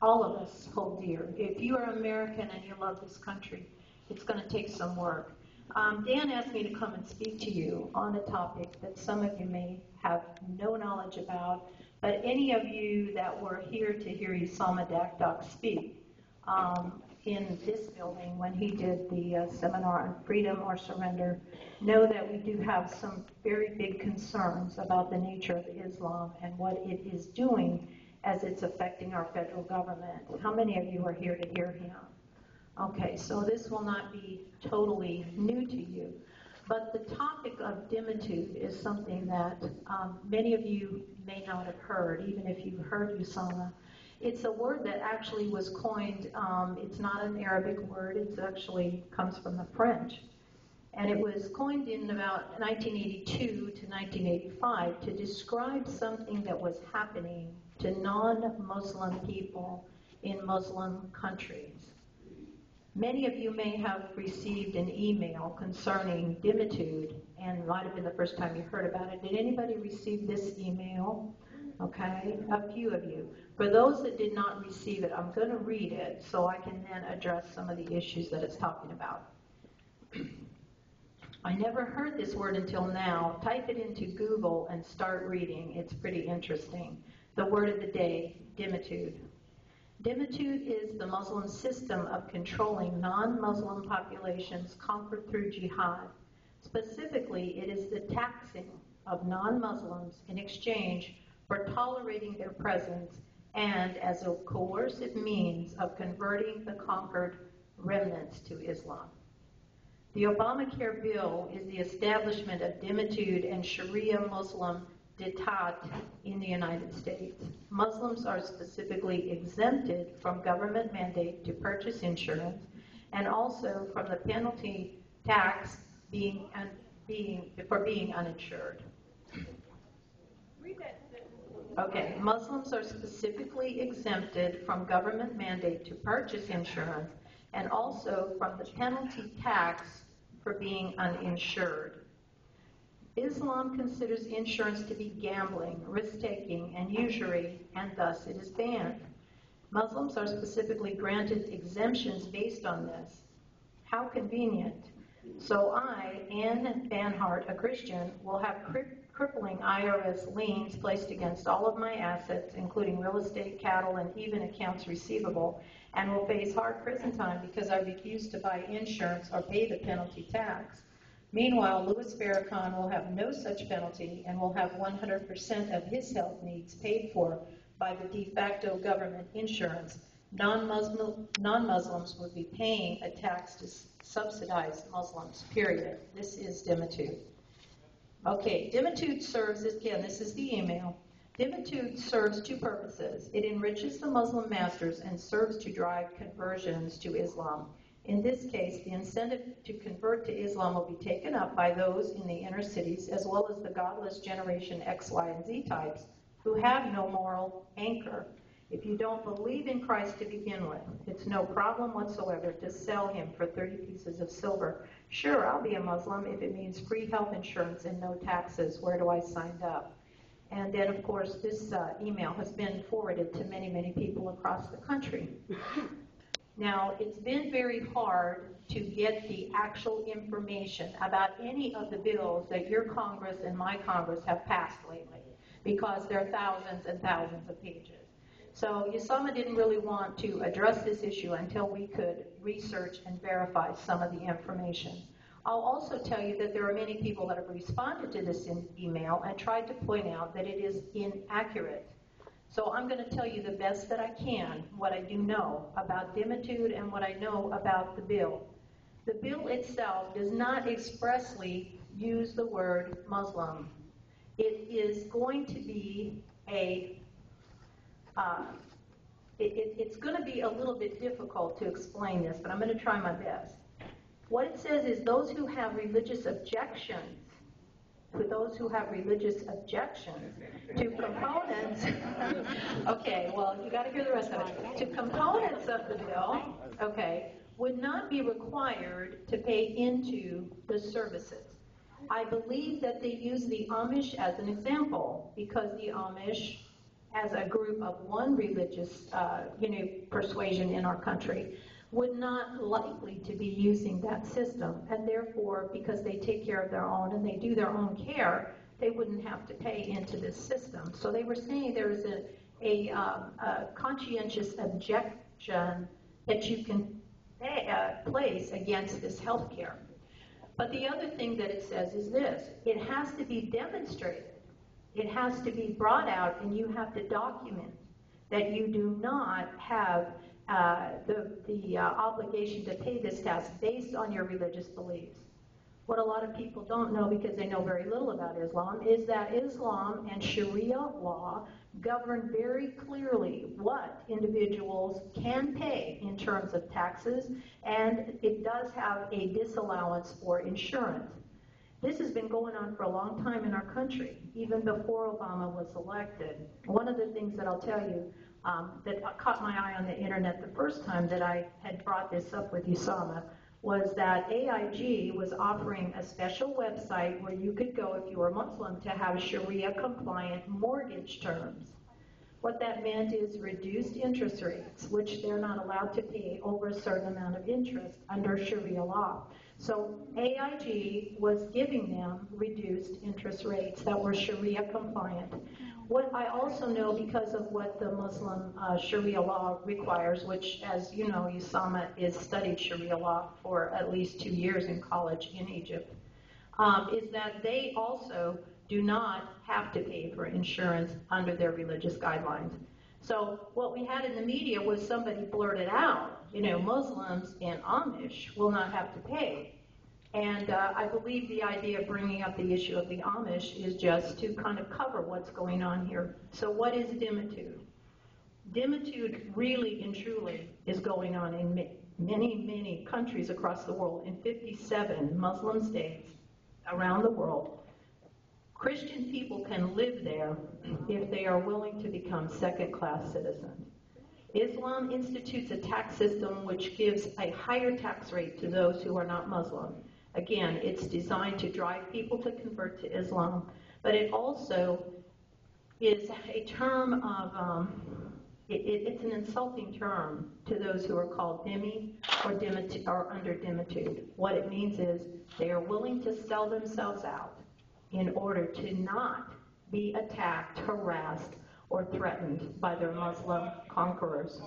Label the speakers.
Speaker 1: all of us hold dear. If you are American and you love this country, it's going to take some work. Dan asked me to come and speak to you on a topic that some of you may have no knowledge about, but any of you that were here to hear Usama Dakdok speak in this building when he did the seminar on freedom or surrender know that we do have some very big concerns about the nature of Islam and what it is doing as it's affecting our federal government. How many of you are here to hear him? Okay, so this will not be totally new to you, but the topic of dimitude is something that many of you may not have heard, even if you've heard Usama. It's a word that actually was coined, it's not an Arabic word, it actually comes from the French. And it was coined in about 1982 to 1985 to describe something that was happening to non-Muslim people in Muslim countries. Many of you may have received an email concerning dimitude, and it might have been the first time you heard about it. Did anybody receive this email? Okay, a few of you. For those that did not receive it, I'm going to read it so I can then address some of the issues that it's talking about. I never heard this word until now. Type it into Google and start reading. It's pretty interesting. The word of the day, dimitude. Dimitude is the Muslim system of controlling non-Muslim populations conquered through jihad. Specifically, it is the taxing of non-Muslims in exchange for tolerating their presence and as a coercive means of converting the conquered remnants to Islam. The Obamacare bill is the establishment of dimitude and Sharia Muslim Ditat in the United States. Muslims are specifically exempted from government mandate to purchase insurance and also from the penalty tax for being uninsured. Okay, Muslims are specifically exempted from government mandate to purchase insurance and also from the penalty tax for being uninsured. Islam considers insurance to be gambling, risk-taking, and usury, and thus it is banned. Muslims are specifically granted exemptions based on this. How convenient. So I, Ann Banhart, a Christian, will have crippling IRS liens placed against all of my assets, including real estate, cattle, and even accounts receivable, and will face hard prison time because I refuse to buy insurance or pay the penalty tax. Meanwhile, Louis Farrakhan will have no such penalty and will have 100% of his health needs paid for by the de facto government insurance. Non-Muslims would be paying a tax to subsidize Muslims, period. This is dimitude. Okay, dimitude serves, again, this is the email. Dimitude serves two purposes. It enriches the Muslim masters and serves to drive conversions to Islam. In this case, the incentive to convert to Islam will be taken up by those in the inner cities as well as the godless generation X, Y, and Z types who have no moral anchor. If you don't believe in Christ to begin with, it's no problem whatsoever to sell him for 30 pieces of silver. Sure, I'll be a Muslim if it means free health insurance and no taxes. Where do I sign up? And then, of course, this email has been forwarded to many, many people across the country. Now, it's been very hard to get the actual information about any of the bills that your Congress and my Congress have passed lately, because there are thousands and thousands of pages. So Usama didn't really want to address this issue until we could research and verify some of the information. I'll also tell you that there are many people that have responded to this email and tried to point out that it is inaccurate. So I'm going to tell you the best that I can, what I do know about dimitude and what I know about the bill. The bill itself does not expressly use the word Muslim. It is going to be it's going to be a little bit difficult to explain this, but I'm going to try my best. What it says is those who have religious objections, to components, okay, well, you got to hear the rest of it, to components of the bill, okay, would not be required to pay into the services. I believe that they use the Amish as an example because the Amish as a group of one religious, persuasion in our country, would not likely to be using that system, and therefore, because they take care of their own and they do their own care, they wouldn't have to pay into this system. So they were saying there is a conscientious objection that you can place against this health care. But the other thing that it says is this: it has to be demonstrated. It has to be brought out, and you have to document that you do not have the obligation to pay this tax based on your religious beliefs. What a lot of people don't know, because they know very little about Islam, is that Islam and Sharia law govern very clearly what individuals can pay in terms of taxes, and it does have a disallowance for insurance. This has been going on for a long time in our country, even before Obama was elected. One of the things that I'll tell you that caught my eye on the internet the first time that I had brought this up with Usama was that AIG was offering a special website where you could go, if you were Muslim, to have Sharia-compliant mortgage terms. What that meant is reduced interest rates, which they're not allowed to pay over a certain amount of interest under Sharia law. So AIG was giving them reduced interest rates that were Sharia compliant. What I also know, because of what the Muslim Sharia law requires, which, as you know, Usama is studied Sharia law for at least 2 years in college in Egypt, is that they also do not have to pay for insurance under their religious guidelines. So what we had in the media was somebody blurted out, Muslims and Amish will not have to pay. And I believe the idea of bringing up the issue of the Amish is just to kind of cover what's going on here. So what is Dhimmitud? Dhimmitud really and truly is going on in many, many countries across the world, in 57 Muslim states around the world. Christian people can live there if they are willing to become second-class citizens. Islam institutes a tax system which gives a higher tax rate to those who are not Muslim. Again, it's designed to drive people to convert to Islam, but it also is a term of, it's an insulting term to those who are called dhimmi or under Dhimmitud. What it means is they are willing to sell themselves out in order to not be attacked, harassed, or threatened by their Muslim conquerors.